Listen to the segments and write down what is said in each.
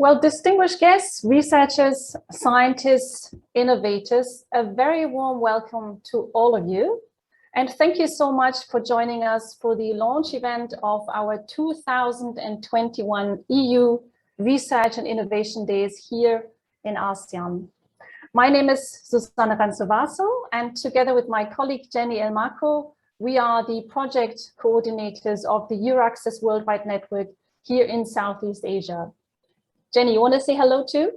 Well, distinguished guests, researchers, scientists, innovators, a very warm welcome to all of you. And thank you so much for joining us for the launch event of our 2021 EU Research and Innovation Days here in ASEAN. My name is Susanna Ranzovaso, and together with my colleague Jenny Elmarco, we are the project coordinators of the EURAXESS Worldwide Network here in Southeast Asia. Jenny, you want to say hello too?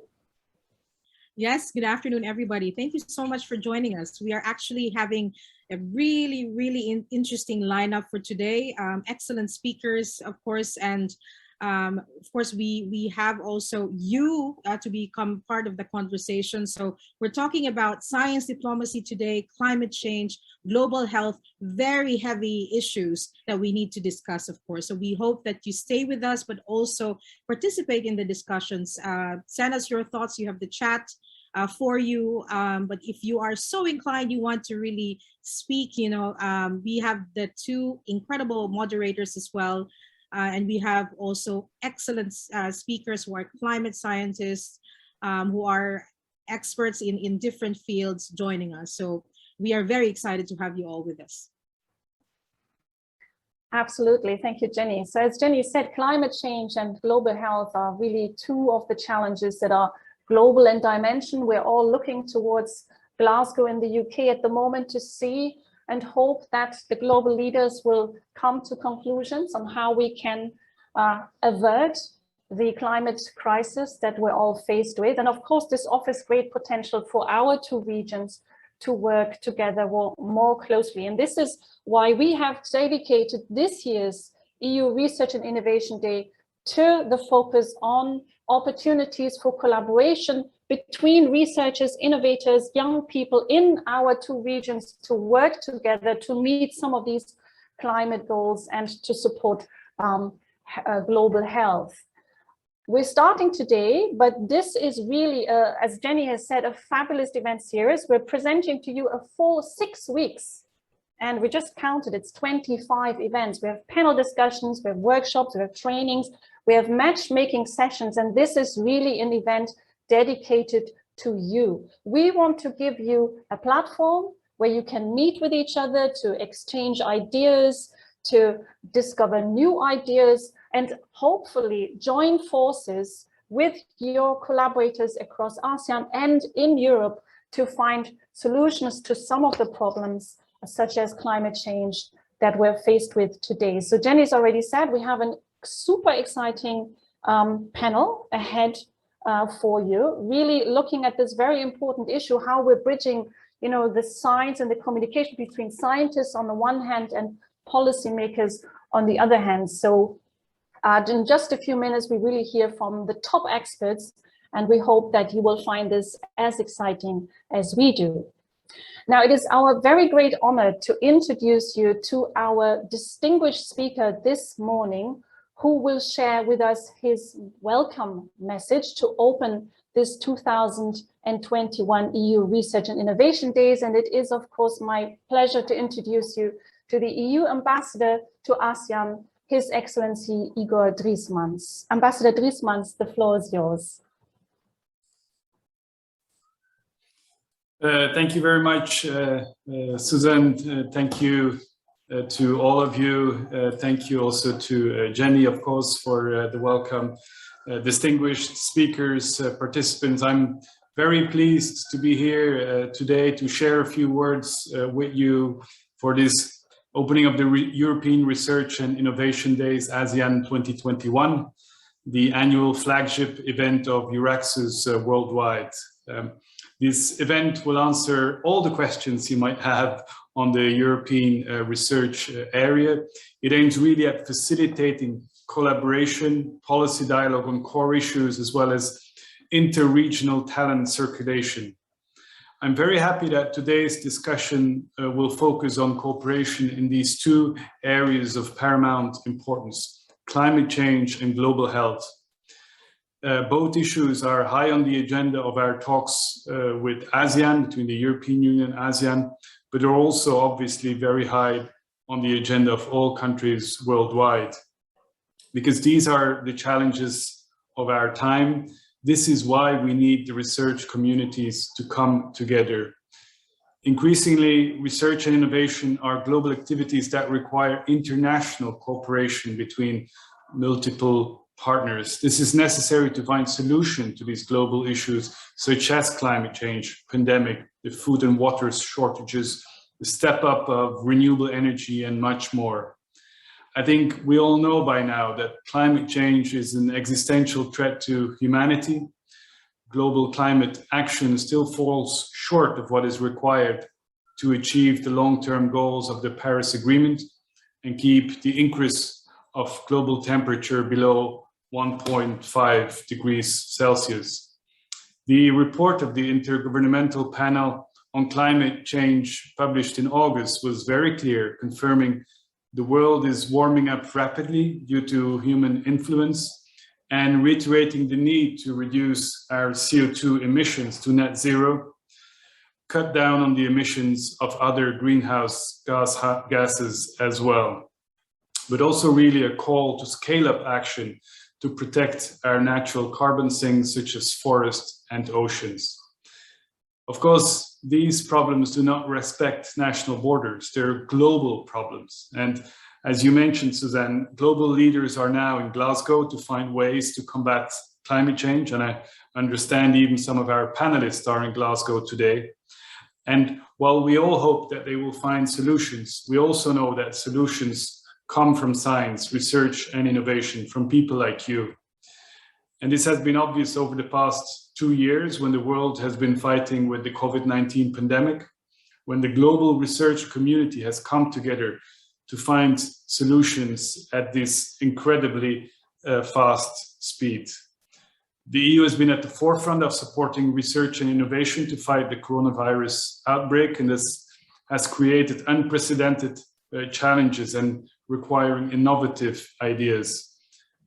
Yes, good afternoon, everybody. Thank you so much for joining us. We are actually having a really interesting lineup for today. Excellent speakers, of course, and of course, we have also you to become part of the conversation. So we're talking about science diplomacy today, climate change, global health, very heavy issues that we need to discuss, of course. So we hope that you stay with us, but also participate in the discussions. Send us your thoughts. You have the chat for you. But if you are so inclined, you want to really speak, we have the two incredible moderators as well. And we have also excellent speakers who are climate scientists, who are experts in different fields joining us. So we are very excited to have you all with us. Absolutely. Thank you, Jenny. So as Jenny said, climate change and global health are really two of the challenges that are global in dimension. We're all looking towards Glasgow in the UK at the moment to see and hope that the global leaders will come to conclusions on how we can avert the climate crisis that we're all faced with. And of course, this offers great potential for our two regions to work together more closely. And this is why we have dedicated this year's EU Research and Innovation Day to the focus on opportunities for collaboration between researchers, innovators, young people in our two regions to work together to meet some of these climate goals and to support global health. We're starting today, but this is really, as Jenny has said, a fabulous event series. We're presenting to you a full 6 weeks, and we just counted, it's 25 events. We have panel discussions, we have workshops, we have trainings, we have matchmaking sessions, and this is really an event dedicated to you. We want to give you a platform where you can meet with each other, to exchange ideas, to discover new ideas, and hopefully join forces with your collaborators across ASEAN and in Europe to find solutions to some of the problems, such as climate change, that we're faced with today. So Jenny's already said we have a super exciting panel ahead for you, really looking at this very important issue, how we're bridging, the science and the communication between scientists on the one hand and policymakers on the other hand. So in just a few minutes, we really hear from the top experts, and we hope that you will find this as exciting as we do. Now, it is our very great honor to introduce you to our distinguished speaker this morning, who will share with us his welcome message to open this 2021 EU Research and Innovation Days. And it is, of course, my pleasure to introduce you to the EU Ambassador to ASEAN, His Excellency Igor Driesmans. Ambassador Driesmans, the floor is yours. Thank you very much, Susan. Thank you to all of you. Thank you also to Jenny, of course, for the welcome. Distinguished speakers, participants, I'm very pleased to be here today to share a few words with you for this opening of the European Research and Innovation Days ASEAN 2021, the annual flagship event of EURAXESS worldwide. This event will answer all the questions you might have on the European research area. It aims really at facilitating collaboration, policy dialogue on core issues, as well as inter-regional talent circulation. I'm very happy that today's discussion will focus on cooperation in these two areas of paramount importance: climate change and global health. Both issues are high on the agenda of our talks with ASEAN, between the European Union and ASEAN, but are also obviously very high on the agenda of all countries worldwide, because these are the challenges of our time. This is why we need the research communities to come together. Increasingly, research and innovation are global activities that require international cooperation between multiple partners. This is necessary to find solutions to these global issues, such as climate change, pandemic, the food and water shortages, the step up of renewable energy, and much more. I think we all know by now that climate change is an existential threat to humanity. Global climate action still falls short of what is required to achieve the long-term goals of the Paris Agreement and keep the increase of global temperature below 1.5 degrees Celsius. The report of the Intergovernmental Panel on Climate Change published in August was very clear, confirming the world is warming up rapidly due to human influence, and reiterating the need to reduce our CO2 emissions to net zero, cut down on the emissions of other greenhouse gases as well, but also really a call to scale up action to protect our natural carbon sinks such as forests and oceans. Of course, these problems do not respect national borders. They're global problems. And as you mentioned, Suzanne, global leaders are now in Glasgow to find ways to combat climate change. And I understand even some of our panelists are in Glasgow today. And while we all hope that they will find solutions, we also know that solutions come from science, research, and innovation, from people like you. And this has been obvious over the past 2 years when the world has been fighting with the COVID-19 pandemic, when the global research community has come together to find solutions at this incredibly fast speed. The EU has been at the forefront of supporting research and innovation to fight the coronavirus outbreak, and this has created unprecedented challenges and requiring innovative ideas.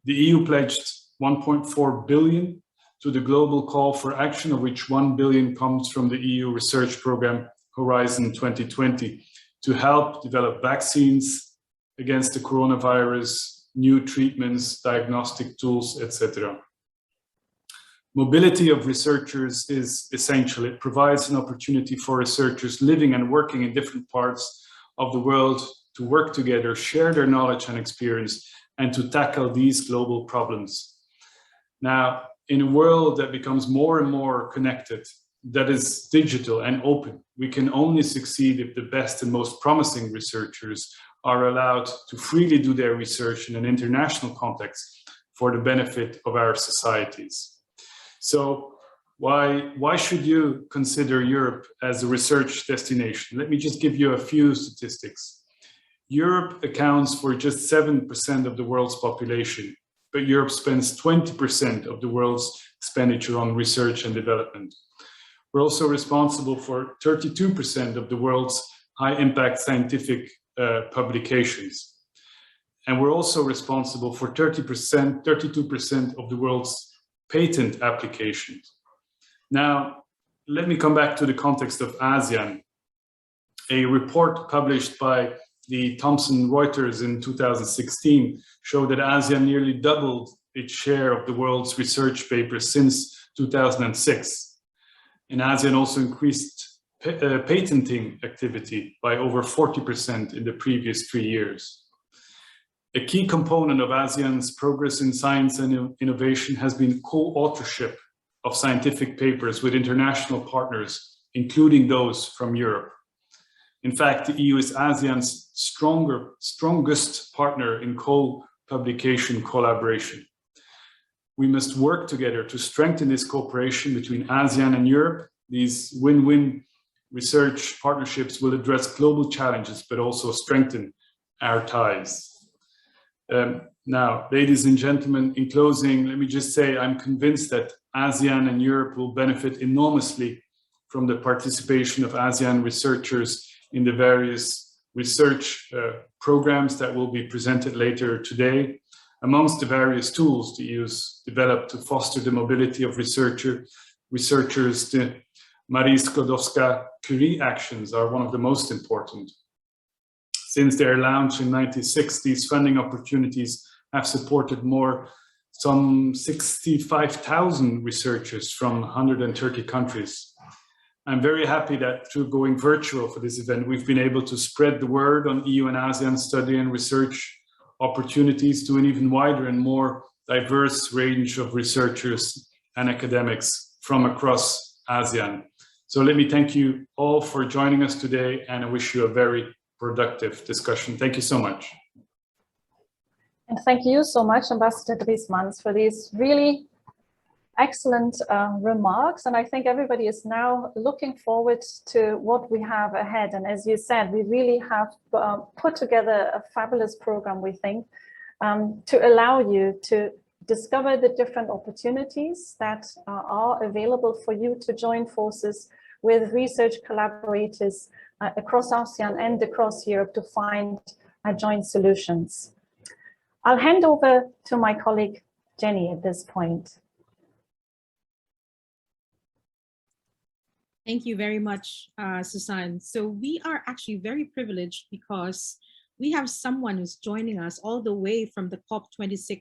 The EU pledged 1.4 billion to the global call for action, of which 1 billion comes from the EU research program Horizon 2020 to help develop vaccines against the coronavirus, new treatments, diagnostic tools, etc. Mobility of researchers is essential. It provides an opportunity for researchers living and working in different parts of the world to work together, share their knowledge and experience, and to tackle these global problems. Now, in a world that becomes more and more connected, that is digital and open, we can only succeed if the best and most promising researchers are allowed to freely do their research in an international context for the benefit of our societies. So why should you consider Europe as a research destination? Let me just give you a few statistics. Europe accounts for just 7% of the world's population, but Europe spends 20% of the world's expenditure on research and development. We're also responsible for 32% of the world's high-impact scientific publications. And we're also responsible for 32% of the world's patent applications. Now, let me come back to the context of ASEAN. A report published by the Thomson Reuters in 2016 showed that ASEAN nearly doubled its share of the world's research papers since 2006. And ASEAN also increased patenting activity by over 40% in the previous 3 years. A key component of ASEAN's progress in science and innovation has been co-authorship of scientific papers with international partners, including those from Europe. In fact, the EU is ASEAN's strongest partner in co-publication collaboration. We must work together to strengthen this cooperation between ASEAN and Europe. These win-win research partnerships will address global challenges, but also strengthen our ties. Now, ladies and gentlemen, in closing, let me just say I'm convinced that ASEAN and Europe will benefit enormously from the participation of ASEAN researchers in the various research programs that will be presented later today. Amongst the various tools the EU has developed to foster the mobility of researchers, the Marie Skłodowska-Curie actions are one of the most important. Since their launch in '96, these funding opportunities have supported more some 65,000 researchers from 130 countries. I'm very happy that through going virtual for this event, we've been able to spread the word on EU and ASEAN study and research opportunities to an even wider and more diverse range of researchers and academics from across ASEAN. So let me thank you all for joining us today, and I wish you a very productive discussion. Thank you so much. And thank you so much, Ambassador Driesmans, for these really excellent remarks. And I think everybody is now looking forward to what we have ahead. And as you said, we really have put together a fabulous program, we think, to allow you to discover the different opportunities that are available for you to join forces with research collaborators across ASEAN and across Europe to find joint solutions. I'll hand over to my colleague, Jenny, at this point. Thank you very much, Susan. So we are actually very privileged because we have someone who's joining us all the way from the COP26